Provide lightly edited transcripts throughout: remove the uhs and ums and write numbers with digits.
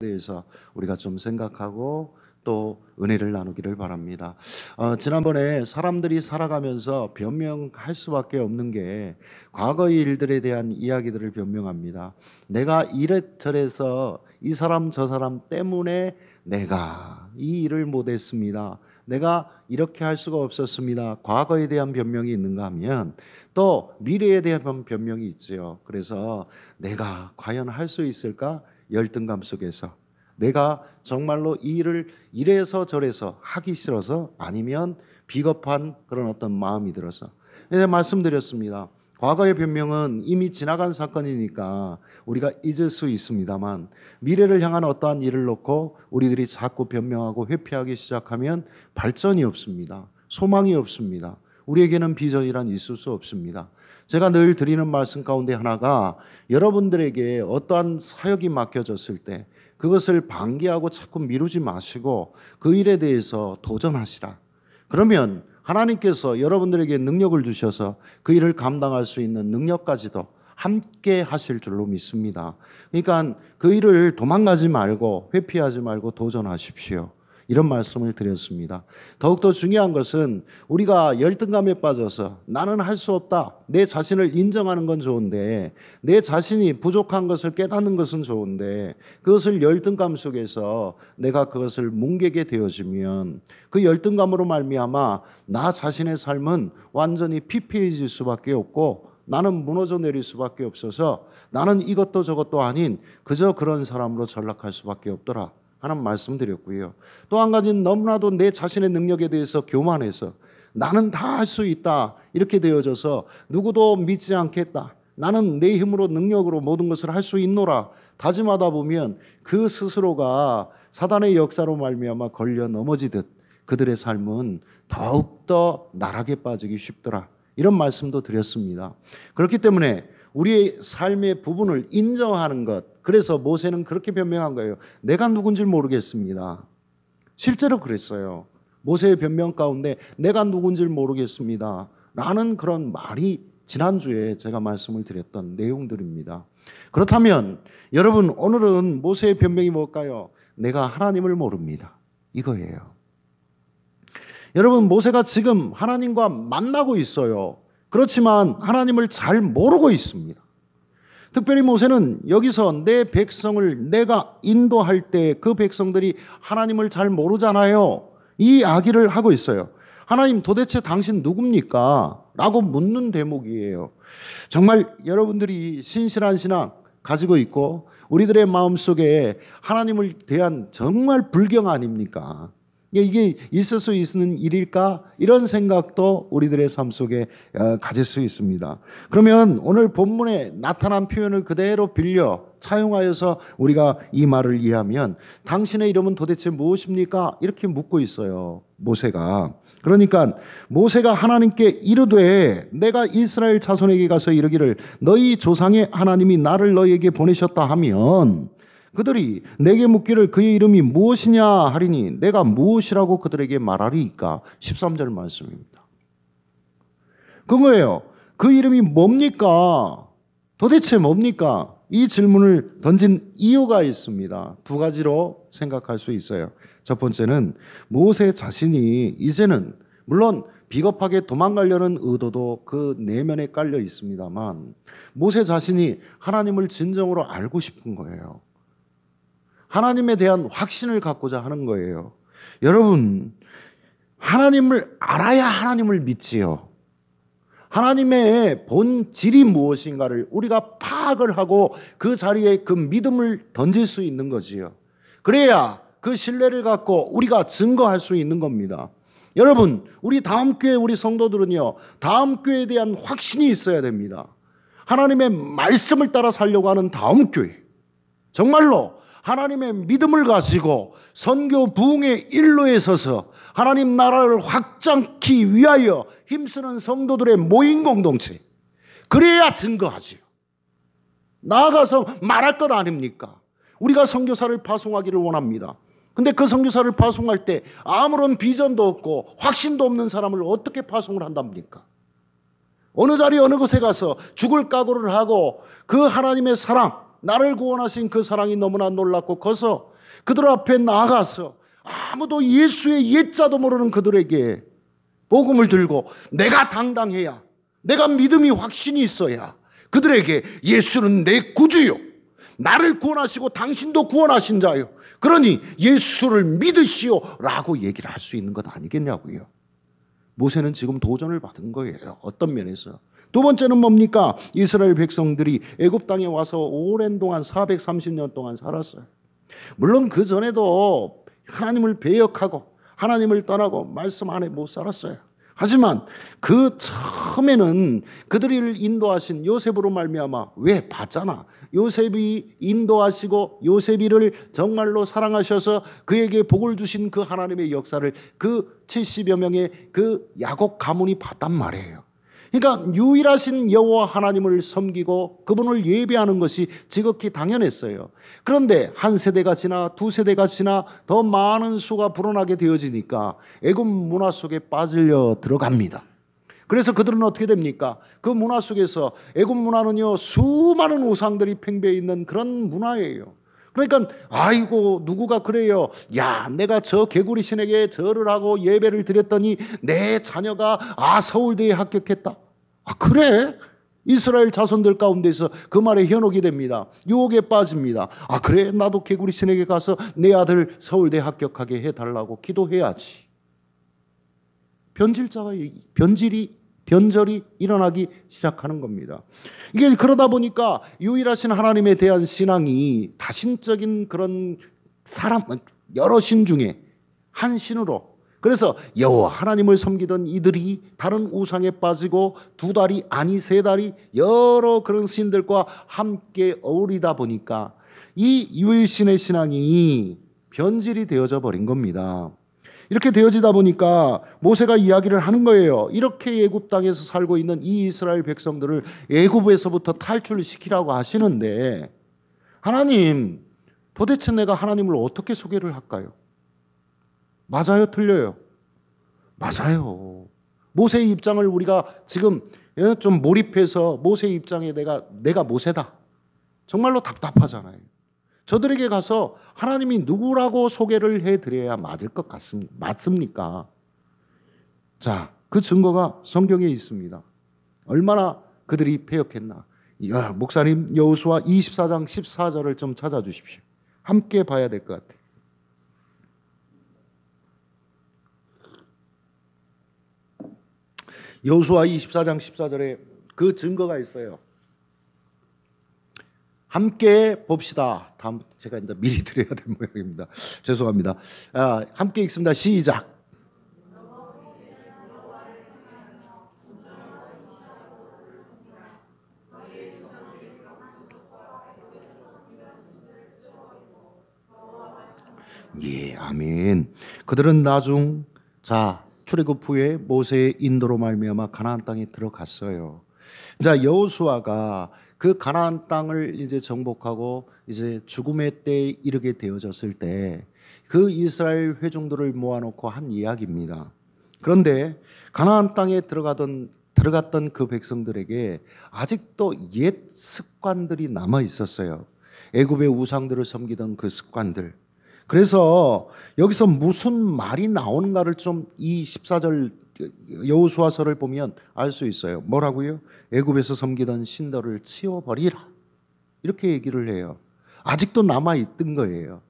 대해서 우리가 좀 생각하고 또 은혜를 나누기를 바랍니다. 지난번에 사람들이 살아가면서 변명할 수밖에 없는 게 과거의 일들에 대한 이야기들을 변명합니다. 내가 이래저래서 이 사람 저 사람 때문에 내가 이 일을 못했습니다. 내가 이렇게 할 수가 없었습니다. 과거에 대한 변명이 있는가 하면 또 미래에 대한 변명이 있지요. 그래서 내가 과연 할 수 있을까? 열등감 속에서 내가 정말로 이 일을 이래서 저래서 하기 싫어서 아니면 비겁한 그런 어떤 마음이 들어서 말씀드렸습니다. 과거의 변명은 이미 지나간 사건이니까 우리가 잊을 수 있습니다만 미래를 향한 어떠한 일을 놓고 우리들이 자꾸 변명하고 회피하기 시작하면 발전이 없습니다. 소망이 없습니다. 우리에게는 비전이란 있을 수 없습니다. 제가 늘 드리는 말씀 가운데 하나가 여러분들에게 어떠한 사역이 맡겨졌을 때 그것을 방기하고 자꾸 미루지 마시고 그 일에 대해서 도전하시라. 그러면 하나님께서 여러분들에게 능력을 주셔서 그 일을 감당할 수 있는 능력까지도 함께 하실 줄로 믿습니다. 그러니까 그 일을 도망가지 말고 회피하지 말고 도전하십시오. 이런 말씀을 드렸습니다. 더욱더 중요한 것은 우리가 열등감에 빠져서 나는 할 수 없다. 내 자신을 인정하는 건 좋은데 내 자신이 부족한 것을 깨닫는 것은 좋은데 그것을 열등감 속에서 내가 그것을 뭉개게 되어지면 그 열등감으로 말미암아 나 자신의 삶은 완전히 피폐해질 수밖에 없고 나는 무너져 내릴 수밖에 없어서 나는 이것도 저것도 아닌 그저 그런 사람으로 전락할 수밖에 없더라 하는 말씀드렸고요. 또 한 가지는 너무나도 내 자신의 능력에 대해서 교만해서 나는 다 할 수 있다 이렇게 되어져서 누구도 믿지 않겠다. 나는 내 힘으로 능력으로 모든 것을 할 수 있노라 다짐하다 보면 그 스스로가 사단의 역사로 말미암아 걸려 넘어지듯 그들의 삶은 더욱더 나락에 빠지기 쉽더라. 이런 말씀도 드렸습니다. 그렇기 때문에 우리의 삶의 부분을 인정하는 것, 그래서 모세는 그렇게 변명한 거예요. 내가 누군지 모르겠습니다. 실제로 그랬어요. 모세의 변명 가운데 내가 누군지 모르겠습니다 라는 그런 말이 지난주에 제가 말씀을 드렸던 내용들입니다. 그렇다면 여러분 오늘은 모세의 변명이 뭘까요? 내가 하나님을 모릅니다. 이거예요. 여러분 모세가 지금 하나님과 만나고 있어요. 그렇지만 하나님을 잘 모르고 있습니다. 특별히 모세는 여기서 내 백성을 내가 인도할 때 그 백성들이 하나님을 잘 모르잖아요. 이 이야기를 하고 있어요. 하나님 도대체 당신 누굽니까? 라고 묻는 대목이에요. 정말 여러분들이 신실한 신앙 가지고 있고 우리들의 마음속에 하나님을 대한 정말 불경 아닙니까? 이게 있을 수 있는 일일까? 이런 생각도 우리들의 삶 속에 가질 수 있습니다. 그러면 오늘 본문에 나타난 표현을 그대로 빌려 차용하여서 우리가 이 말을 이해하면 당신의 이름은 도대체 무엇입니까? 이렇게 묻고 있어요. 모세가. 그러니까 모세가 하나님께 이르되 내가 이스라엘 자손에게 가서 이르기를 너희 조상의 하나님이 나를 너희에게 보내셨다 하면 그들이 내게 묻기를 그의 이름이 무엇이냐 하리니 내가 무엇이라고 그들에게 말하리이까? 13절 말씀입니다. 그거예요. 그 이름이 뭡니까? 도대체 뭡니까? 이 질문을 던진 이유가 있습니다. 두 가지로 생각할 수 있어요. 첫 번째는 모세 자신이 이제는 물론 비겁하게 도망가려는 의도도 그 내면에 깔려 있습니다만 모세 자신이 하나님을 진정으로 알고 싶은 거예요. 하나님에 대한 확신을 갖고자 하는 거예요. 여러분, 하나님을 알아야 하나님을 믿지요. 하나님의 본질이 무엇인가를 우리가 파악을 하고 그 자리에 그 믿음을 던질 수 있는 거지요. 그래야 그 신뢰를 갖고 우리가 증거할 수 있는 겁니다. 여러분, 우리 다음 교회 우리 성도들은요, 다음 교회에 대한 확신이 있어야 됩니다. 하나님의 말씀을 따라 살려고 하는 다음 교회. 정말로 하나님의 믿음을 가지고 선교 부흥의 일로에 서서 하나님 나라를 확장하기 위하여 힘쓰는 성도들의 모임 공동체. 그래야 증거하지요. 나아가서 말할 것 아닙니까? 우리가 선교사를 파송하기를 원합니다. 근데 그 선교사를 파송할 때 아무런 비전도 없고 확신도 없는 사람을 어떻게 파송을 한답니까? 어느 자리 어느 곳에 가서 죽을 각오를 하고 그 하나님의 사랑, 나를 구원하신 그 사랑이 너무나 놀랍고 커서 그들 앞에 나아가서 아무도 예수의 옛자도 모르는 그들에게 복음을 들고 내가 당당해야, 내가 믿음이 확신이 있어야 그들에게 예수는 내 구주요, 나를 구원하시고 당신도 구원하신 자요, 그러니 예수를 믿으시오 라고 얘기를 할 수 있는 것 아니겠냐고요. 모세는 지금 도전을 받은 거예요. 어떤 면에서. 두 번째는 뭡니까? 이스라엘 백성들이 애굽 땅에 와서 오랜 동안 430년 동안 살았어요. 물론 그 전에도 하나님을 배역하고 하나님을 떠나고 말씀 안에 못 살았어요. 하지만 그 처음에는 그들을 인도하신 요셉으로 말미암아, 왜 봤잖아. 요셉이 인도하시고 요셉이를 정말로 사랑하셔서 그에게 복을 주신 그 하나님의 역사를 그 70여 명의 그 야곱 가문이 봤단 말이에요. 그러니까 유일하신 여호와 하나님을 섬기고 그분을 예배하는 것이 지극히 당연했어요. 그런데 한 세대가 지나 두 세대가 지나 더 많은 수가 불어나게 되어지니까 애굽 문화 속에 빠져 들어갑니다. 그래서 그들은 어떻게 됩니까? 그 문화 속에서 애굽 문화는요, 수많은 우상들이 팽배해 있는 그런 문화예요. 그러니까 아이고 누구가 그래요. 야, 내가 저 개구리 신에게 절을 하고 예배를 드렸더니 내 자녀가 서울대에 합격했다. 그래? 이스라엘 자손들 가운데서 그 말에 현혹이 됩니다. 유혹에 빠집니다. 그래? 나도 개구리 신에게 가서 내 아들 서울대 합격하게 해달라고 기도해야지. 변절이 일어나기 시작하는 겁니다. 이게 그러다 보니까 유일하신 하나님에 대한 신앙이 다신적인 그런 사람, 여러 신 중에 한 신으로, 그래서 여호와 하나님을 섬기던 이들이 다른 우상에 빠지고 두 다리 아니 세 다리 여러 그런 신들과 함께 어울리다 보니까 이 유일신의 신앙이 변질이 되어져 버린 겁니다. 이렇게 되어지다 보니까 모세가 이야기를 하는 거예요. 이렇게 애굽 땅에서 살고 있는 이 이스라엘 백성들을 애굽에서부터 탈출시키라고 하시는데, 하나님, 도대체 내가 하나님을 어떻게 소개를 할까요? 맞아요, 틀려요? 맞아요. 모세의 입장을 우리가 지금 좀 몰입해서 모세의 입장에 내가 모세다, 정말로 답답하잖아요. 저들에게 가서 하나님이 누구라고 소개를 해드려야 맞을 것 맞습니까? 자, 그 증거가 성경에 있습니다. 얼마나 그들이 패역했나. 목사님, 여호수아 24장 14절을 좀 찾아주십시오. 함께 봐야 될 것 같아요. 여호수아 24장 14절에 그 증거가 있어요. 함께 봅시다. 다음 제가 이제 미리 드려야 될 모양입니다. 죄송합니다. 함께 읽습니다. 시작. 예, 아멘. 그들은 출애굽 후에 모세의 인도로 말미암아 가나안 땅에 들어갔어요. 자, 여호수아가 그 가나안 땅을 이제 정복하고 이제 죽음의 때에 이르게 되어졌을 때 그 이스라엘 회중들을 모아놓고 한 이야기입니다. 그런데 가나안 땅에 들어갔던 그 백성들에게 아직도 옛 습관들이 남아 있었어요. 애굽의 우상들을 섬기던 그 습관들. 그래서 여기서 무슨 말이 나오는가를 좀 이 14절 여호수아서를 보면 알 수 있어요. 뭐라고요? 애굽에서 섬기던 신들을 치워버리라, 이렇게 얘기를 해요. 아직도 남아있던 거예요.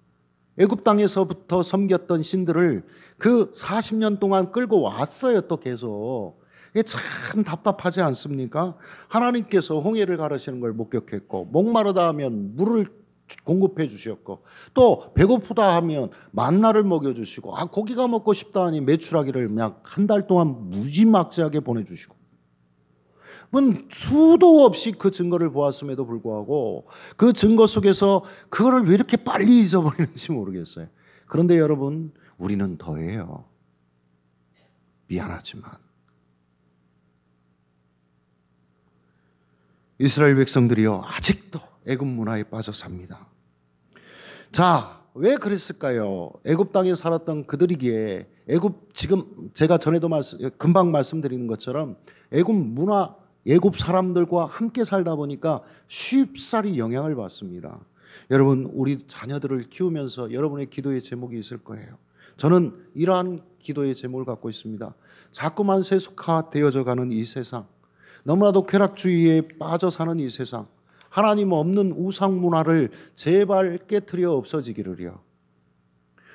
애굽 땅에서부터 섬겼던 신들을 그 40년 동안 끌고 왔어요. 또 계속. 이게 참 답답하지 않습니까? 하나님께서 홍해를 가르시는 걸 목격했고, 목마르다 하면 물을 공급해 주셨고, 또 배고프다 하면 만나를 먹여주시고, 고기가 먹고 싶다 하니 메추라기를 그냥 한 달 동안 무지막지하게 보내주시고, 수도 없이 그 증거를 보았음에도 불구하고 그 증거 속에서 그거를 왜 이렇게 빨리 잊어버리는지 모르겠어요. 그런데 여러분, 우리는 더해요. 미안하지만 이스라엘 백성들이요, 아직도 애굽 문화에 빠져 삽니다. 자, 왜 그랬을까요? 애굽 땅에 살았던 그들이기에, 지금 제가 전에도 금방 말씀드리는 것처럼 애굽 문화, 애굽 사람들과 함께 살다 보니까 쉽사리 영향을 받습니다. 여러분, 우리 자녀들을 키우면서 여러분의 기도의 제목이 있을 거예요. 저는 이러한 기도의 제목을 갖고 있습니다. 자꾸만 세속화되어져 가는 이 세상, 너무나도 쾌락주의에 빠져 사는 이 세상, 하나님 없는 우상 문화를 제발 깨트려 없어지기를요.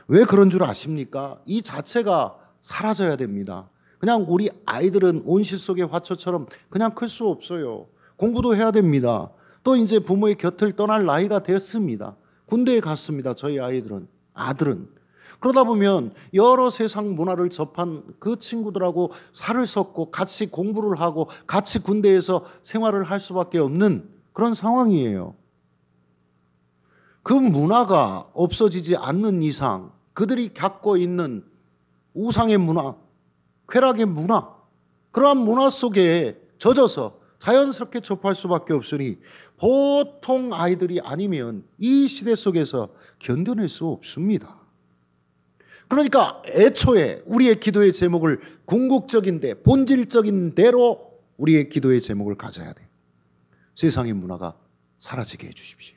왜 그런 줄 아십니까? 이 자체가 사라져야 됩니다. 그냥 우리 아이들은 온실 속의 화초처럼 그냥 클 수 없어요. 공부도 해야 됩니다. 또 이제 부모의 곁을 떠날 나이가 됐습니다. 군대에 갔습니다. 저희 아들은. 그러다 보면 여러 세상 문화를 접한 그 친구들하고 살을 섞고 같이 공부를 하고 같이 군대에서 생활을 할 수밖에 없는 그런 상황이에요. 그 문화가 없어지지 않는 이상 그들이 갖고 있는 우상의 문화, 쾌락의 문화, 그러한 문화 속에 젖어서 자연스럽게 접할 수밖에 없으니 보통 아이들이 아니면 이 시대 속에서 견뎌낼 수 없습니다. 그러니까 애초에 우리의 기도의 제목을 궁극적인데 본질적인 대로 우리의 기도의 제목을 가져야 돼요. 세상의 문화가 사라지게 해주십시오.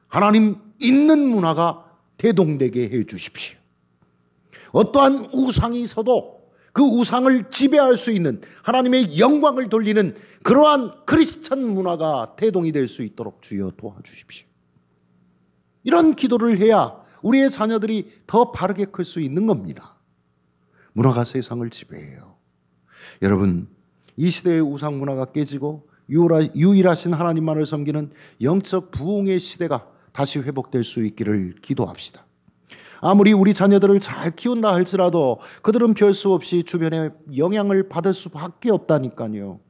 하나님 있는 문화가 대동되게 해주십시오. 어떠한 우상이 있어도 그 우상을 지배할 수 있는 하나님의 영광을 돌리는 그러한 크리스찬 문화가 대동이 될 수 있도록 주여 도와주십시오. 이런 기도를 해야 우리의 자녀들이 더 바르게 클 수 있는 겁니다. 문화가 세상을 지배해요. 여러분, 이 시대의 우상 문화가 깨지고 유일하신 하나님만을 섬기는 영적 부흥의 시대가 다시 회복될 수 있기를 기도합시다. 아무리 우리 자녀들을 잘 키운다 할지라도 그들은 별 수 없이 주변의 영향을 받을 수밖에 없다니까요.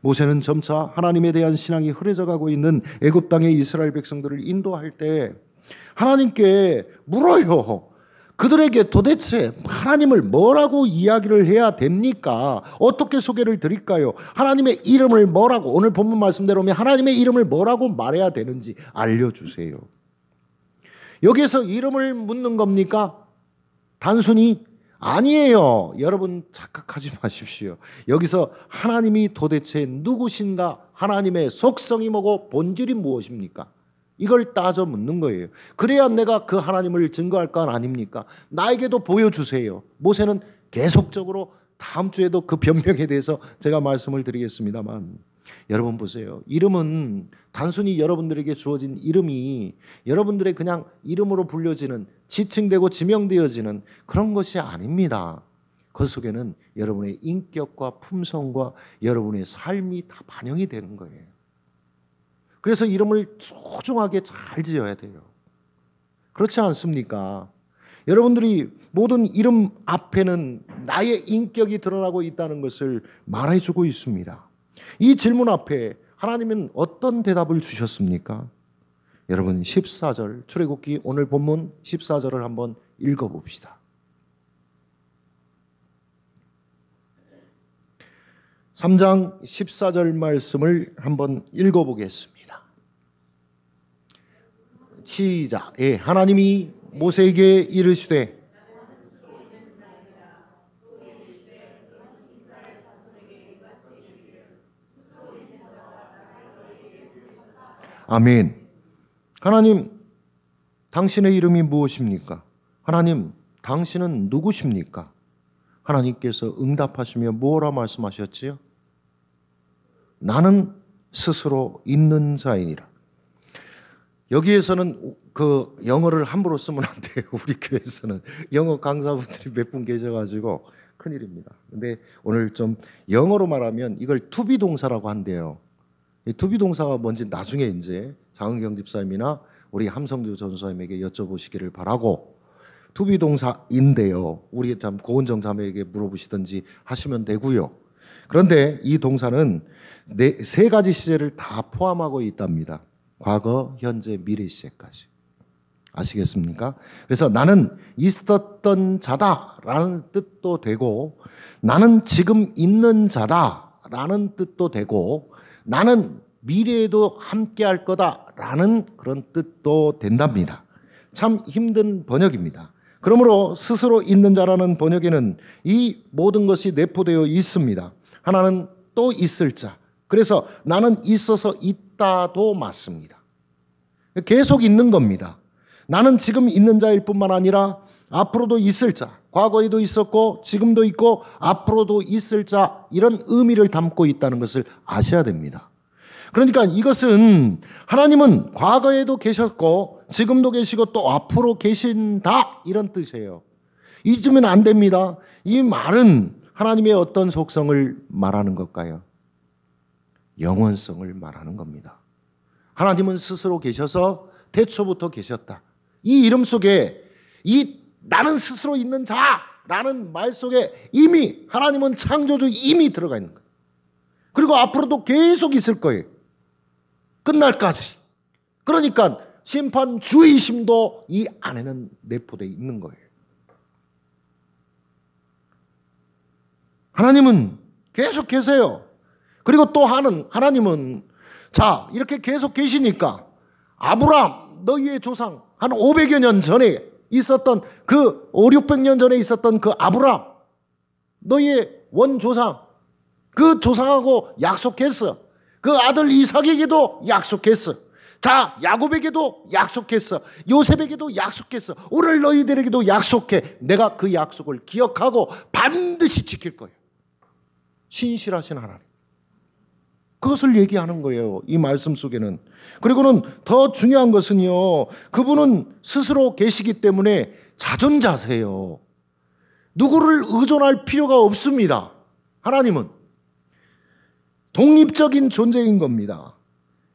모세는 점차 하나님에 대한 신앙이 흐려져 가고 있는 애굽 땅의 이스라엘 백성들을 인도할 때 하나님께 물어요. 그들에게 도대체 하나님을 뭐라고 이야기를 해야 됩니까? 어떻게 소개를 드릴까요? 하나님의 이름을 뭐라고, 오늘 본문 말씀대로 하나님의 이름을 뭐라고 말해야 되는지 알려주세요. 여기에서 이름을 묻는 겁니까? 단순히 아니에요. 여러분 착각하지 마십시오. 여기서 하나님이 도대체 누구신가? 하나님의 속성이 뭐고 본질이 무엇입니까? 이걸 따져 묻는 거예요. 그래야 내가 그 하나님을 증거할 건 아닙니까? 나에게도 보여주세요. 모세는 계속적으로 다음 주에도 그 변명에 대해서 제가 말씀을 드리겠습니다만, 여러분 보세요. 이름은 단순히 여러분들에게 주어진 이름이 여러분들의 그냥 이름으로 불려지는, 지칭되고 지명되어지는 그런 것이 아닙니다. 그 속에는 여러분의 인격과 품성과 여러분의 삶이 다 반영이 되는 거예요. 그래서 이름을 소중하게 잘 지어야 돼요. 그렇지 않습니까? 여러분들이 모든 이름 앞에는 나의 인격이 드러나고 있다는 것을 말해주고 있습니다. 이 질문 앞에 하나님은 어떤 대답을 주셨습니까? 여러분 14절, 출애굽기 오늘 본문 14절을 한번 읽어봅시다. 3장 14절 말씀을 한번 읽어보겠습니다. 시작. 예, 하나님이 모세에게 이르시되 아멘. 하나님, 당신의 이름이 무엇입니까? 하나님, 당신은 누구십니까? 하나님께서 응답하시며 뭐라 말씀하셨지요? 나는 스스로 있는 자이니라. 여기에서는 그 영어를 함부로 쓰면 안 돼요. 우리 교회에서는 영어 강사분들이 몇 분 계셔가지고 큰일입니다. 근데 오늘 좀 영어로 말하면 이걸 투비 동사라고 한대요. 이 투비 동사가 뭔지 나중에 이제 장은경 집사님이나 우리 함성주 전사님에게 여쭤보시기를 바라고, 투비 동사인데요. 우리 참 고은정 자매에게 물어보시든지 하시면 되고요. 그런데 이 동사는 세 가지 시제를 다 포함하고 있답니다. 과거, 현재, 미래 시제까지. 아시겠습니까? 그래서 나는 있었던 자다라는 뜻도 되고, 나는 지금 있는 자다라는 뜻도 되고, 나는 미래에도 함께할 거다라는 그런 뜻도 된답니다. 참 힘든 번역입니다. 그러므로 스스로 있는 자라는 번역에는 이 모든 것이 내포되어 있습니다. 하나는 또 있을 자. 그래서 나는 있어서 있다도 맞습니다. 계속 있는 겁니다. 나는 지금 있는 자일 뿐만 아니라 앞으로도 있을 자, 과거에도 있었고 지금도 있고 앞으로도 있을 자, 이런 의미를 담고 있다는 것을 아셔야 됩니다. 그러니까 이것은 하나님은 과거에도 계셨고 지금도 계시고 또 앞으로 계신다, 이런 뜻이에요. 잊으면 안 됩니다. 이 말은 하나님의 어떤 속성을 말하는 걸까요? 영원성을 말하는 겁니다. 하나님은 스스로 계셔서 태초부터 계셨다. 이 이름 속에 이 나는 스스로 있는 자라는 말 속에 이미 하나님은 창조주 이미 들어가 있는 거예요. 그리고 앞으로도 계속 있을 거예요. 끝날까지. 그러니까 심판 주의심도 이 안에는 내포되어 있는 거예요. 하나님은 계속 계세요. 그리고 또 하나님은 자, 이렇게 계속 계시니까 아브라함 너희의 조상 한 500여 년 전에 있었던 그 5, 600년 전에 있었던 그 아브라함 너희의 원조상, 그 조상하고 약속했어. 그 아들 이삭에게도 약속했어. 자, 야곱에게도 약속했어. 요셉에게도 약속했어. 오늘 너희들에게도 약속해. 내가 그 약속을 기억하고 반드시 지킬 거예요. 신실하신 하나님. 그것을 얘기하는 거예요, 이 말씀 속에는. 그리고는 더 중요한 것은요, 그분은 스스로 계시기 때문에 자존자세요. 누구를 의존할 필요가 없습니다. 하나님은 독립적인 존재인 겁니다.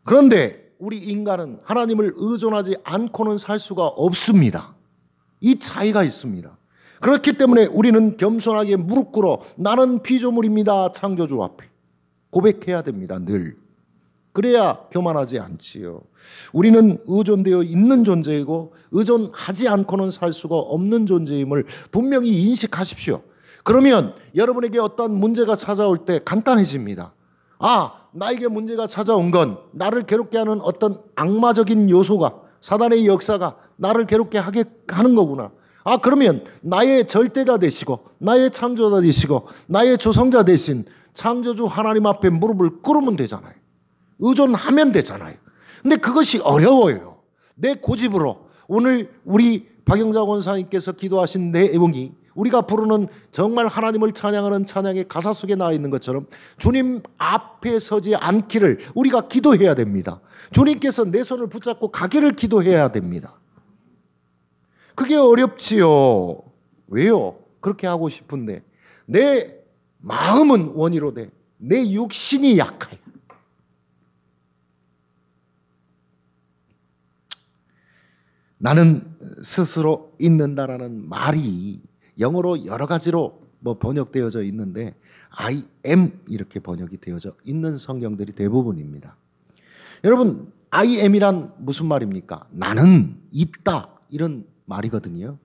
그런데 우리 인간은 하나님을 의존하지 않고는 살 수가 없습니다. 이 차이가 있습니다. 그렇기 때문에 우리는 겸손하게 무릎 꿇어 나는 피조물입니다, 창조주 앞에 고백해야 됩니다, 늘. 그래야 교만하지 않지요. 우리는 의존되어 있는 존재이고 의존하지 않고는 살 수가 없는 존재임을 분명히 인식하십시오. 그러면 여러분에게 어떤 문제가 찾아올 때 간단해집니다. 아, 나에게 문제가 찾아온 건 나를 괴롭게 하는 어떤 악마적인 요소가, 사단의 역사가 나를 괴롭게 하게 하는 거구나. 아, 그러면 나의 절대자 되시고 나의 창조자 되시고 나의 조성자 되신 창조주 하나님 앞에 무릎을 꿇으면 되잖아요. 의존하면 되잖아요. 근데 그것이 어려워요. 내 고집으로. 오늘 우리 박영자 권사님께서 기도하신 내용이 우리가 부르는 정말 하나님을 찬양하는 찬양의 가사 속에 나와 있는 것처럼 주님 앞에 서지 않기를 우리가 기도해야 됩니다. 주님께서 내 손을 붙잡고 가기를 기도해야 됩니다. 그게 어렵지요. 왜요? 그렇게 하고 싶은데 내 마음은 원이로되 내 육신이 약하여. 나는 스스로 있는다라는 말이 영어로 여러 가지로 번역되어져 있는데 I am 이렇게 번역이 되어져 있는 성경들이 대부분입니다. 여러분, I am이란 무슨 말입니까? 나는 있다, 이런 말이거든요.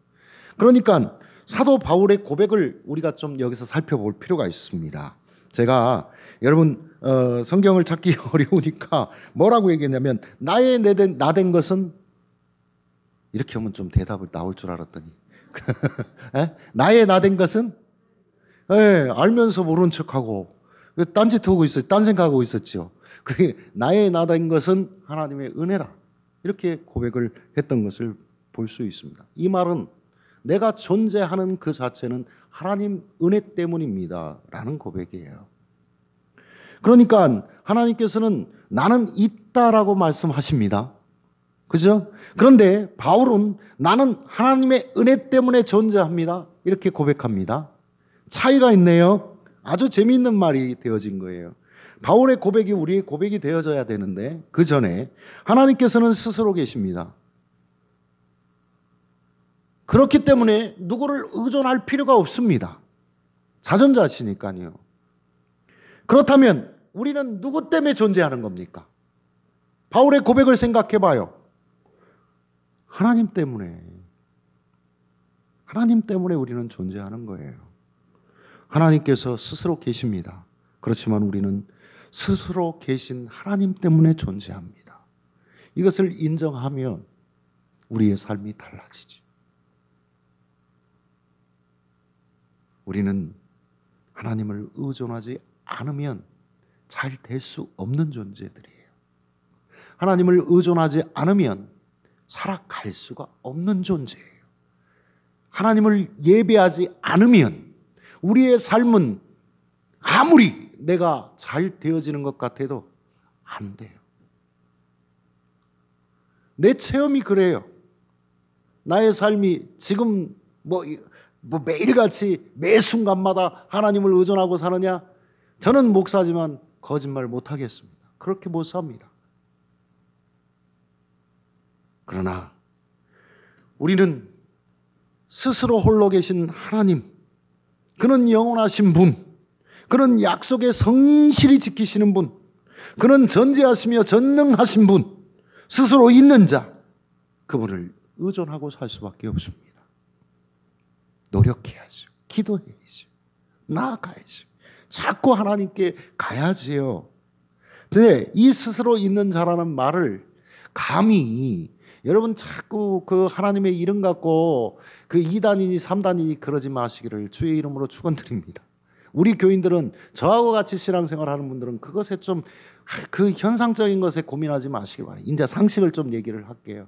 그러니까 사도 바울의 고백을 우리가 좀 여기서 살펴볼 필요가 있습니다. 제가 여러분 성경을 찾기 어려우니까 뭐라고 얘기했냐면 나의 나된 것은, 이렇게 하면 좀 대답을 나올 줄 알았더니 나의 나된 것은, 알면서 모른 척하고 딴짓하고 있었, 딴 생각하고 있었죠. 그게 나의 나된 것은 하나님의 은혜라, 이렇게 고백을 했던 것을 볼 수 있습니다. 이 말은 내가 존재하는 그 자체는 하나님 은혜 때문입니다 라는 고백이에요. 그러니까 하나님께서는 나는 있다라고 말씀하십니다. 그죠? 그런데 바울은 나는 하나님의 은혜 때문에 존재합니다, 이렇게 고백합니다. 차이가 있네요. 아주 재미있는 말이 되어진 거예요. 바울의 고백이 우리의 고백이 되어져야 되는데 그 전에 하나님께서는 스스로 계십니다. 그렇기 때문에 누구를 의존할 필요가 없습니다. 자존자시니까요. 그렇다면 우리는 누구 때문에 존재하는 겁니까? 바울의 고백을 생각해 봐요. 하나님 때문에. 하나님 때문에 우리는 존재하는 거예요. 하나님께서 스스로 계십니다. 그렇지만 우리는 스스로 계신 하나님 때문에 존재합니다. 이것을 인정하면 우리의 삶이 달라지죠. 우리는 하나님을 의존하지 않으면 잘 될 수 없는 존재들이에요. 하나님을 의존하지 않으면 살아갈 수가 없는 존재예요. 하나님을 예배하지 않으면 우리의 삶은 아무리 내가 잘 되어지는 것 같아도 안 돼요. 내 체험이 그래요. 나의 삶이 지금 뭐 매일같이 매 순간마다 하나님을 의존하고 사느냐? 저는 목사지만 거짓말 못하겠습니다. 그렇게 못 삽니다. 그러나 우리는 스스로 홀로 계신 하나님, 그는 영원하신 분, 그는 약속에 성실히 지키시는 분, 그는 전지하시며 전능하신 분, 스스로 있는 자, 그분을 의존하고 살 수밖에 없습니다. 노력해야죠. 기도해야죠. 나아가야죠. 자꾸 하나님께 가야지요. 근데 이 스스로 있는 자라는 말을 감히 여러분 자꾸 그 하나님의 이름 갖고 그 2단이니 3단이니 그러지 마시기를 주의 이름으로 축원드립니다. 우리 교인들은 저하고 같이 신앙생활하는 분들은 그것에 좀 그 현상적인 것에 고민하지 마시기 바랍니다. 이제 상식을 좀 얘기를 할게요.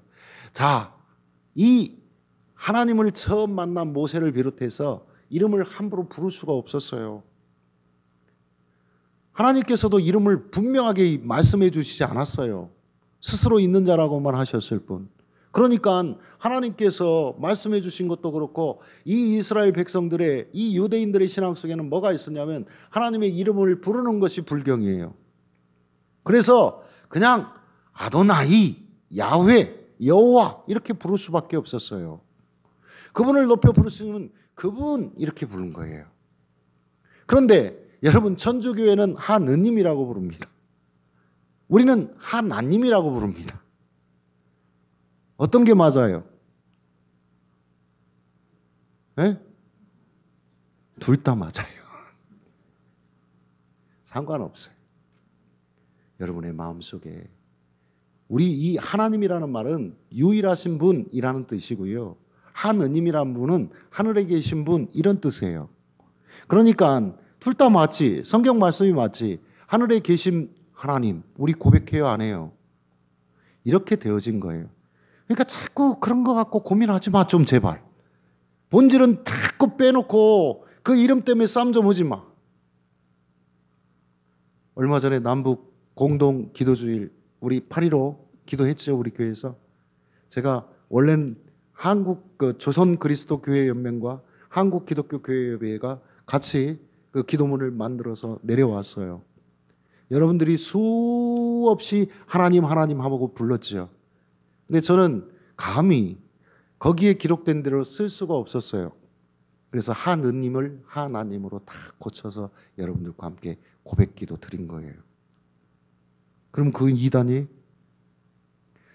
자, 이 하나님을 처음 만난 모세를 비롯해서 이름을 함부로 부를 수가 없었어요. 하나님께서도 이름을 분명하게 말씀해 주시지 않았어요. 스스로 있는 자라고만 하셨을 뿐. 그러니까 하나님께서 말씀해 주신 것도 그렇고 이 이스라엘 백성들의 이 유대인들의 신앙 속에는 뭐가 있었냐면 하나님의 이름을 부르는 것이 불경이에요. 그래서 그냥 아도나이, 야훼, 여호와 이렇게 부를 수밖에 없었어요. 그분을 높여 부르시면 그분 이렇게 부른 거예요. 그런데 여러분 천주교회는 하느님이라고 부릅니다. 우리는 하나님이라고 부릅니다. 어떤 게 맞아요? 둘 다 맞아요. 상관없어요. 여러분의 마음속에 우리 이 하나님이라는 말은 유일하신 분이라는 뜻이고요. 하느님이라는 분은 하늘에 계신 분 이런 뜻이에요. 그러니까 둘 다 맞지. 성경 말씀이 맞지. 하늘에 계신 하나님 우리 고백해요 안 해요? 이렇게 되어진 거예요. 그러니까 자꾸 그런 거 갖고 고민하지 마 좀 제발. 본질은 자꾸 빼놓고 그 이름 때문에 싸움 좀 하지 마. 얼마 전에 남북 공동 기도주일 우리 8.15 기도했죠. 우리 교회에서. 제가 원래는 한국 조선 그리스도 교회 연맹과 한국 기독교 교회 협의회가 같이 그 기도문을 만들어서 내려왔어요. 여러분들이 수없이 하나님 하나님 하고 불렀죠. 근데 저는 감히 거기에 기록된 대로 쓸 수가 없었어요. 그래서 하느님을 하나님으로 다 고쳐서 여러분들과 함께 고백기도 드린 거예요. 그럼 그 이단이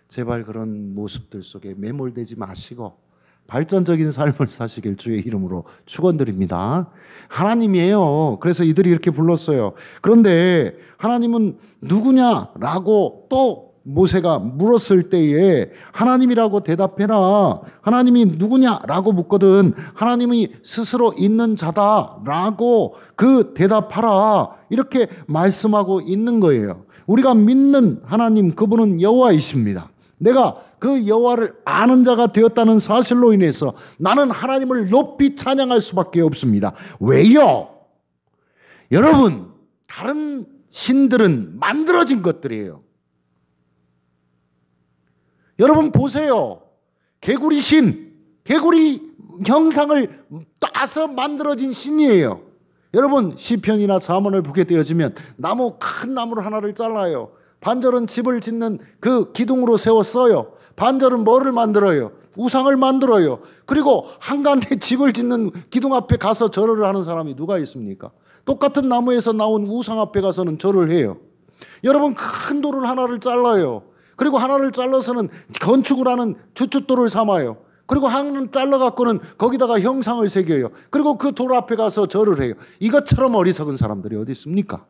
제발 그런 모습들 속에 매몰되지 마시고 발전적인 삶을 사시길 주의 이름으로 축원드립니다. 하나님이에요. 그래서 이들이 이렇게 불렀어요. 그런데 하나님은 누구냐라고 또 모세가 물었을 때에 하나님이라고 대답해라. 하나님이 누구냐라고 묻거든 하나님이 스스로 있는 자다라고 그 대답하라. 이렇게 말씀하고 있는 거예요. 우리가 믿는 하나님 그분은 여호와이십니다. 내가 그 여호와를 아는 자가 되었다는 사실로 인해서 나는 하나님을 높이 찬양할 수밖에 없습니다. 왜요? 여러분, 다른 신들은 만들어진 것들이에요. 여러분 보세요. 개구리 신, 개구리 형상을 따서 만들어진 신이에요. 여러분 시편이나 잠언을 보게 되어지면 큰 나무를 하나를 잘라요. 반절은 집을 짓는 그 기둥으로 세웠어요. 반절은 뭐를 만들어요? 우상을 만들어요. 그리고 한간에 집을 짓는 기둥 앞에 가서 절을 하는 사람이 누가 있습니까? 똑같은 나무에서 나온 우상 앞에 가서는 절을 해요. 여러분 큰 돌을 하나를 잘라요. 그리고 하나를 잘라서는 건축을 하는 주춧돌을 삼아요. 그리고 하나는 잘라갖고는 거기다가 형상을 새겨요. 그리고 그 돌 앞에 가서 절을 해요. 이것처럼 어리석은 사람들이 어디 있습니까?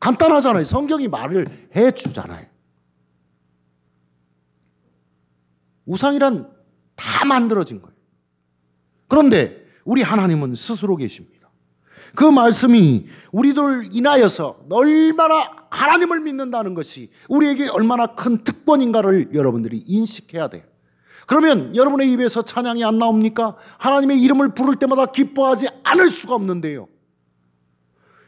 간단하잖아요. 성경이 말을 해주잖아요. 우상이란 다 만들어진 거예요. 그런데 우리 하나님은 스스로 계십니다. 그 말씀이 우리들 인하여서 얼마나 하나님을 믿는다는 것이 우리에게 얼마나 큰 특권인가를 여러분들이 인식해야 돼요. 그러면 여러분의 입에서 찬양이 안 나옵니까? 하나님의 이름을 부를 때마다 기뻐하지 않을 수가 없는데요.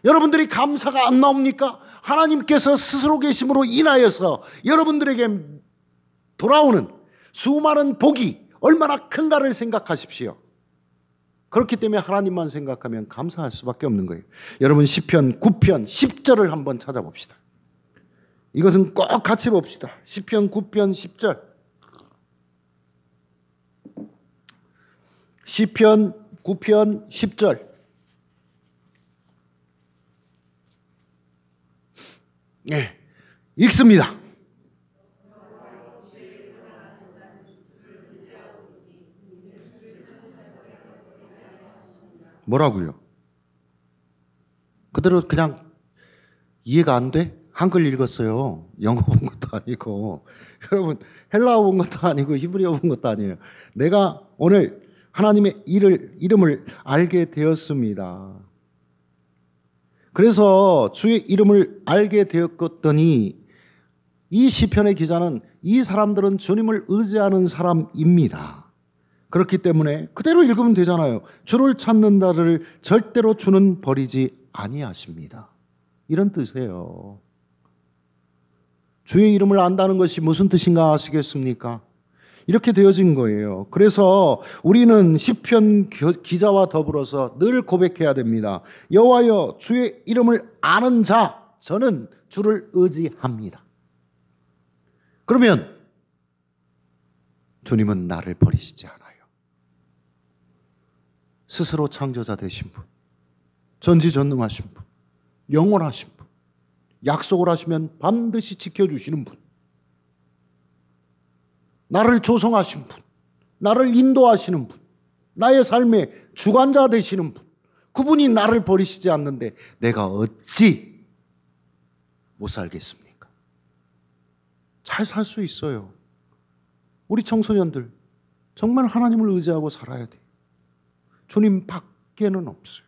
여러분들이 감사가 안 나옵니까? 하나님께서 스스로 계심으로 인하여서 여러분들에게 돌아오는 수많은 복이 얼마나 큰가를 생각하십시오. 그렇기 때문에 하나님만 생각하면 감사할 수밖에 없는 거예요. 여러분 시편 9편 10절을 한번 찾아봅시다. 이것은 꼭 같이 봅시다. 시편 9편 10절. 시편 9편 10절. 네, 읽습니다. 뭐라고요? 그대로 그냥 이해가 안 돼? 한글 읽었어요. 영어 본 것도 아니고. 여러분 헬라어 본 것도 아니고 히브리어 본 것도 아니에요. 내가 오늘 하나님의 이름을 알게 되었습니다. 그래서 주의 이름을 알게 되었더니 이 시편의 기자는 이 사람들은 주님을 의지하는 사람입니다. 그렇기 때문에 그대로 읽으면 되잖아요. 주를 찾는 자를 절대로 주는 버리지 아니하십니다. 이런 뜻이에요. 주의 이름을 안다는 것이 무슨 뜻인가 아시겠습니까? 이렇게 되어진 거예요. 그래서 우리는 시편 기자와 더불어서 늘 고백해야 됩니다. 여호와여, 주의 이름을 아는 자, 저는 주를 의지합니다. 그러면 주님은 나를 버리시지 않아요. 스스로 창조자 되신 분, 전지전능하신 분, 영원하신 분, 약속을 하시면 반드시 지켜주시는 분, 나를 조성하신 분, 나를 인도하시는 분, 나의 삶의 주관자 되시는 분, 그분이 나를 버리시지 않는데 내가 어찌 못 살겠습니까? 잘 살 수 있어요. 우리 청소년들 정말 하나님을 의지하고 살아야 돼요. 주님 밖에는 없어요.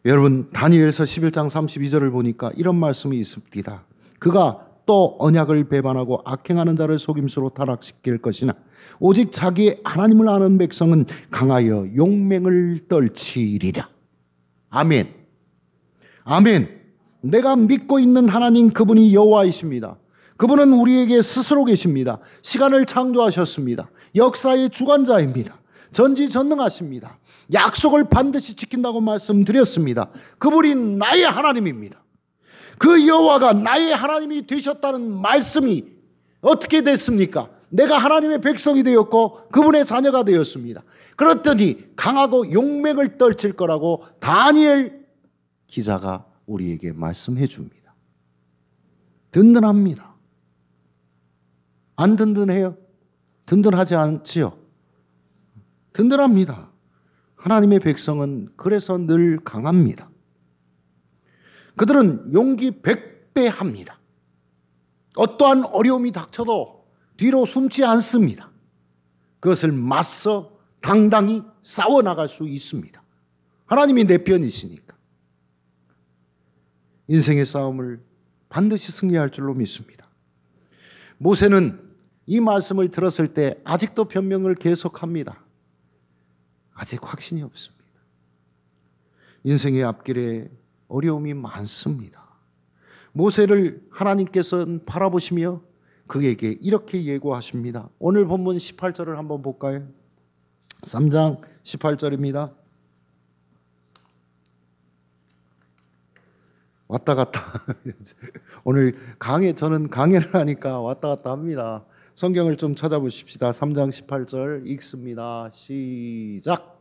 여러분 다니엘서 11장 32절을 보니까 이런 말씀이 있습니다. 그가 또 언약을 배반하고 악행하는 자를 속임수로 타락시킬 것이나 오직 자기의 하나님을 아는 백성은 강하여 용맹을 떨치리라. 아멘. 아멘. 내가 믿고 있는 하나님, 그분이 여호와이십니다. 그분은 우리에게 스스로 계십니다. 시간을 창조하셨습니다. 역사의 주관자입니다. 전지전능하십니다. 약속을 반드시 지킨다고 말씀드렸습니다. 그분이 나의 하나님입니다. 그 여호와가 나의 하나님이 되셨다는 말씀이 어떻게 됐습니까? 내가 하나님의 백성이 되었고 그분의 자녀가 되었습니다. 그렇더니 강하고 용맹을 떨칠 거라고 다니엘 기자가 우리에게 말씀해 줍니다. 든든합니다. 안 든든해요? 든든하지 않지요? 든든합니다. 하나님의 백성은 그래서 늘 강합니다. 그들은 용기 100배 합니다. 어떠한 어려움이 닥쳐도 뒤로 숨지 않습니다. 그것을 맞서 당당히 싸워나갈 수 있습니다. 하나님이 내 편이시니까. 인생의 싸움을 반드시 승리할 줄로 믿습니다. 모세는 이 말씀을 들었을 때 아직도 변명을 계속합니다. 아직 확신이 없습니다. 인생의 앞길에 어려움이 많습니다. 모세를 하나님께서는 바라보시며 그에게 이렇게 예고하십니다. 오늘 본문 18절을 한번 볼까요? 3장 18절입니다. 왔다 갔다. 오늘 저는 강해를 하니까 왔다 갔다 합니다. 성경을 좀 찾아보십시다. 3장 18절 읽습니다. 시작.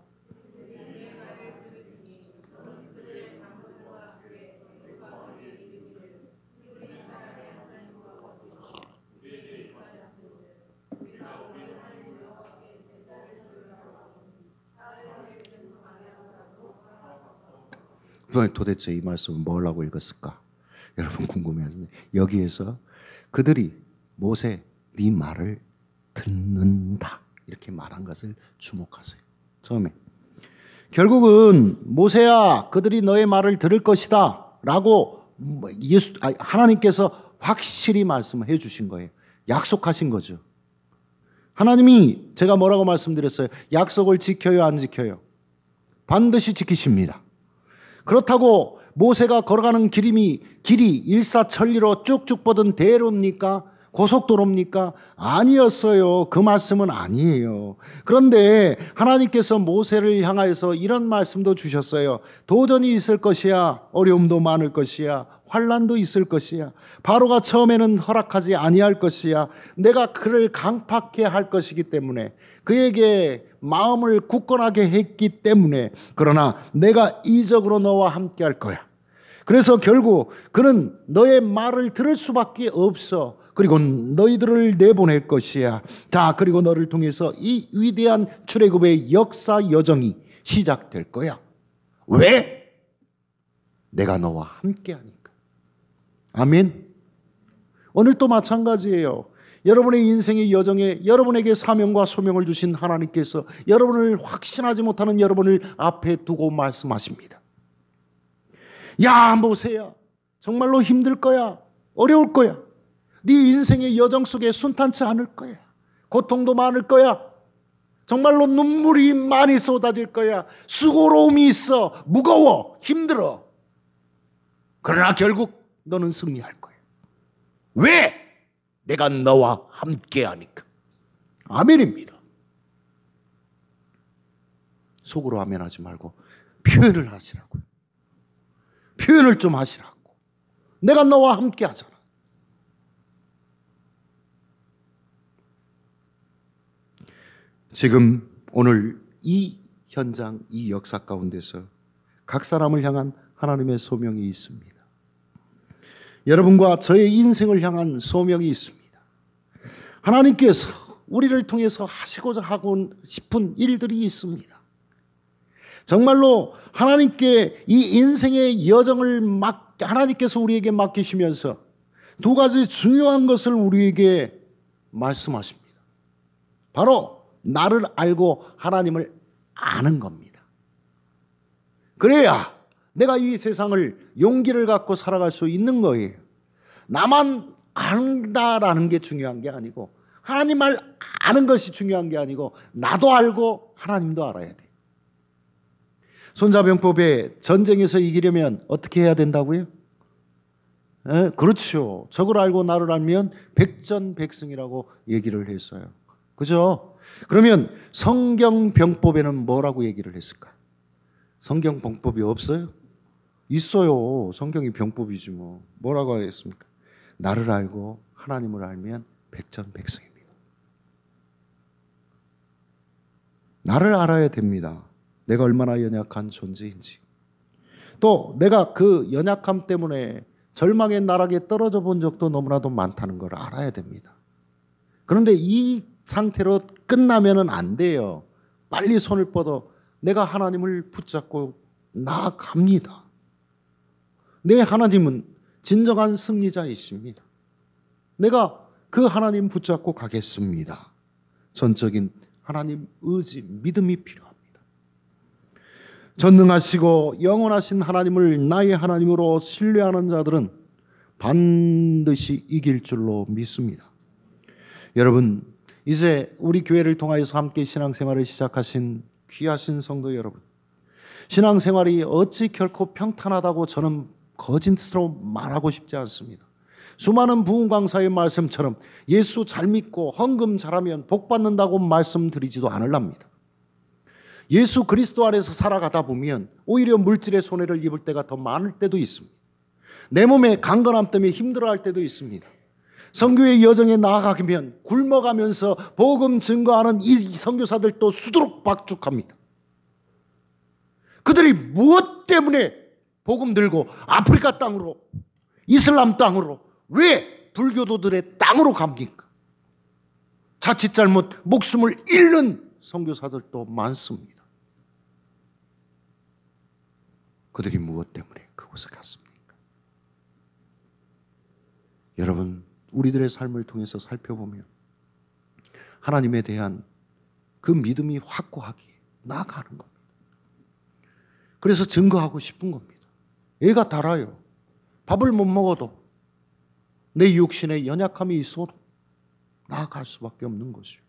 도대체 이 말씀은 뭐라고 읽었을까? 여러분 궁금해하시네. 여기에서 그들이 모세 네 말을 듣는다 이렇게 말한 것을 주목하세요. 처음에 결국은 모세야 그들이 너의 말을 들을 것이다 라고 하나님께서 확실히 말씀해 주신 거예요. 약속하신 거죠. 하나님이 제가 뭐라고 말씀드렸어요? 약속을 지켜요, 안 지켜요? 반드시 지키십니다. 그렇다고 모세가 걸어가는 길이 일사천리로 쭉쭉 뻗은 대로입니까? 고속도로입니까? 아니었어요. 그 말씀은 아니에요. 그런데 하나님께서 모세를 향하여서 이런 말씀도 주셨어요. 도전이 있을 것이야. 어려움도 많을 것이야. 환난도 있을 것이야. 바로가 처음에는 허락하지 아니할 것이야. 내가 그를 강팍해 할 것이기 때문에, 그에게 마음을 굳건하게 했기 때문에, 그러나 내가 이적으로 너와 함께 할 거야. 그래서 결국 그는 너의 말을 들을 수밖에 없어. 그리고 너희들을 내보낼 것이야. 자, 그리고 너를 통해서 이 위대한 출애굽의 역사 여정이 시작될 거야. 왜? 내가 너와 함께하니까. 아멘. 오늘도 마찬가지예요. 여러분의 인생의 여정에 여러분에게 사명과 소명을 주신 하나님께서 여러분을 확신하지 못하는 여러분을 앞에 두고 말씀하십니다. 야, 모세야, 정말로 힘들 거야. 어려울 거야. 네 인생의 여정 속에 순탄치 않을 거야. 고통도 많을 거야. 정말로 눈물이 많이 쏟아질 거야. 수고로움이 있어. 무거워. 힘들어. 그러나 결국 너는 승리할 거야. 왜? 내가 너와 함께하니까. 아멘입니다. 속으로 아멘하지 말고 표현을 하시라고요. 표현을 좀 하시라고. 내가 너와 함께하잖아. 지금 오늘 이 현장, 이 역사 가운데서 각 사람을 향한 하나님의 소명이 있습니다. 여러분과 저의 인생을 향한 소명이 있습니다. 하나님께서 우리를 통해서 하시고자 하고 싶은 일들이 있습니다. 정말로 하나님께 이 인생의 여정을 하나님께서 우리에게 맡기시면서 두 가지 중요한 것을 우리에게 말씀하십니다. 바로 나를 알고 하나님을 아는 겁니다. 그래야 내가 이 세상을 용기를 갖고 살아갈 수 있는 거예요. 나만 안다라는 게 중요한 게 아니고, 하나님을 아는 것이 중요한 게 아니고, 나도 알고 하나님도 알아야 돼. 손자병법에 전쟁에서 이기려면 어떻게 해야 된다고요? 그렇죠. 적을 알고 나를 알면 백전백승이라고 얘기를 했어요. 그죠? 그러면 성경병법에는 뭐라고 얘기를 했을까? 성경병법이 없어요? 있어요. 성경이 병법이지 뭐. 뭐라고 했습니까? 나를 알고 하나님을 알면 백전백승입니다. 나를 알아야 됩니다. 내가 얼마나 연약한 존재인지. 또 내가 그 연약함 때문에 절망의 나락에 떨어져 본 적도 너무나도 많다는 걸 알아야 됩니다. 그런데 이 상태로 끝나면 안 돼요. 빨리 손을 뻗어 내가 하나님을 붙잡고 나아갑니다. 내 하나님은 진정한 승리자이십니다. 내가 그 하나님 붙잡고 가겠습니다. 전적인 하나님 의지, 믿음이 필요합니다. 전능하시고 영원하신 하나님을 나의 하나님으로 신뢰하는 자들은 반드시 이길 줄로 믿습니다. 여러분, 이제 우리 교회를 통하여서 함께 신앙생활을 시작하신 귀하신 성도 여러분, 신앙생활이 어찌 결코 평탄하다고 저는 거짓으로 말하고 싶지 않습니다. 수많은 부흥 강사의 말씀처럼 예수 잘 믿고 헌금 잘하면 복 받는다고 말씀드리지도 않으랍니다. 예수 그리스도 안에서 살아가다 보면 오히려 물질의 손해를 입을 때가 더 많을 때도 있습니다. 내 몸의 강건함 때문에 힘들어할 때도 있습니다. 선교의 여정에 나아가면 굶어가면서 복음 증거하는 이 선교사들도 수두룩 박죽합니다. 그들이 무엇 때문에 복음 들고 아프리카 땅으로, 이슬람 땅으로, 왜 불교도들의 땅으로 갑니까? 자칫 잘못 목숨을 잃는 선교사들도 많습니다. 그들이 무엇 때문에 그곳에 갔습니까? 여러분, 우리들의 삶을 통해서 살펴보면 하나님에 대한 그 믿음이 확고하게 나아가는 겁니다. 그래서 증거하고 싶은 겁니다. 애가 달아요. 밥을 못 먹어도 내 육신에 연약함이 있어도 나아갈 수밖에 없는 것이요.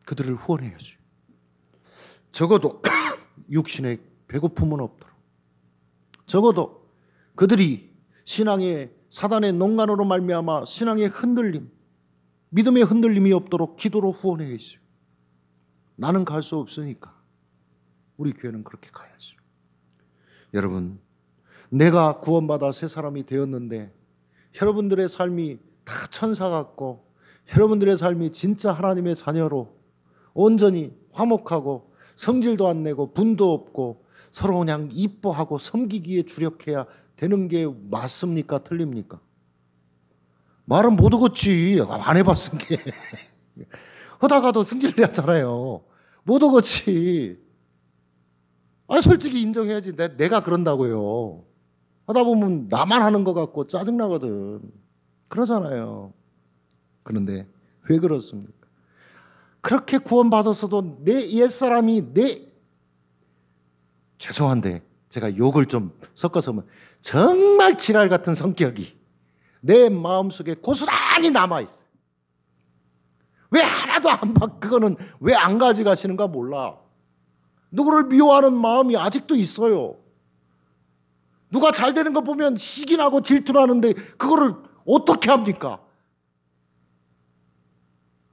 그들을 후원해야죠. 적어도 육신에 배고픔은 없도록, 적어도 그들이 신앙의 사단의 농간으로 말미암아 신앙의 흔들림, 믿음의 흔들림이 없도록 기도로 후원해야죠. 나는 갈 수 없으니까 우리 교회는 그렇게 가야죠. 여러분, 내가 구원받아 새 사람이 되었는데 여러분들의 삶이 다 천사 같고 여러분들의 삶이 진짜 하나님의 자녀로 온전히 화목하고 성질도 안 내고 분도 없고 서로 그냥 이뻐하고 섬기기에 주력해야 되는 게 맞습니까? 틀립니까? 말은 못 오겠지. 안 해봤으니까. 하다가도 승질 내잖아요. 못 오겠지. 솔직히 인정해야지. 내가 그런다고요. 하다 보면 나만 하는 것 같고 짜증나거든. 그러잖아요. 그런데 왜 그렇습니까? 그렇게 구원받았어도 내 옛사람이 죄송한데 제가 욕을 좀 섞어서 하면 정말 지랄 같은 성격이 내 마음속에 고스란히 남아있어요. 왜 하나도 그거는 왜 안 가져가시는가 몰라. 누구를 미워하는 마음이 아직도 있어요. 누가 잘 되는 거 보면 시기나고 질투나는데 그거를 어떻게 합니까?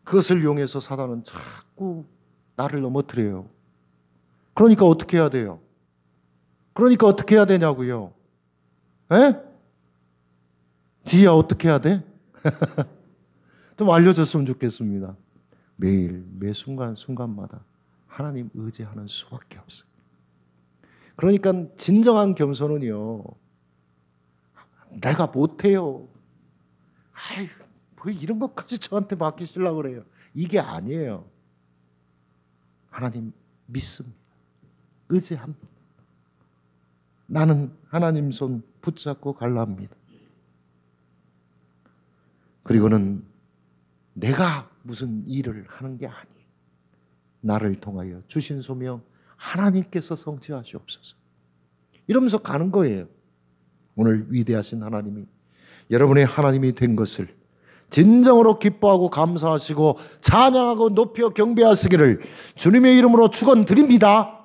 그것을 이용해서 사단은 자꾸 나를 넘어뜨려요. 그러니까 어떻게 해야 돼요? 그러니까 어떻게 해야 되냐고요? 에? 지희야 어떻게 해야 돼? 좀 알려줬으면 좋겠습니다. 매일 매 순간순간마다 하나님 의지하는 수밖에 없어요. 그러니까 진정한 겸손은요, 내가 못해요. 아유, 뭐 이런 것까지 저한테 맡기시려고 그래요. 이게 아니에요. 하나님 믿습니다. 의지합니다. 나는 하나님 손 붙잡고 갈랍니다. 그리고는 내가 무슨 일을 하는 게 아니에요. 나를 통하여 주신 소명 하나님께서 성취하시옵소서. 이러면서 가는 거예요. 오늘 위대하신 하나님이 여러분의 하나님이 된 것을 진정으로 기뻐하고 감사하시고 찬양하고 높여 경배하시기를 주님의 이름으로 축원드립니다.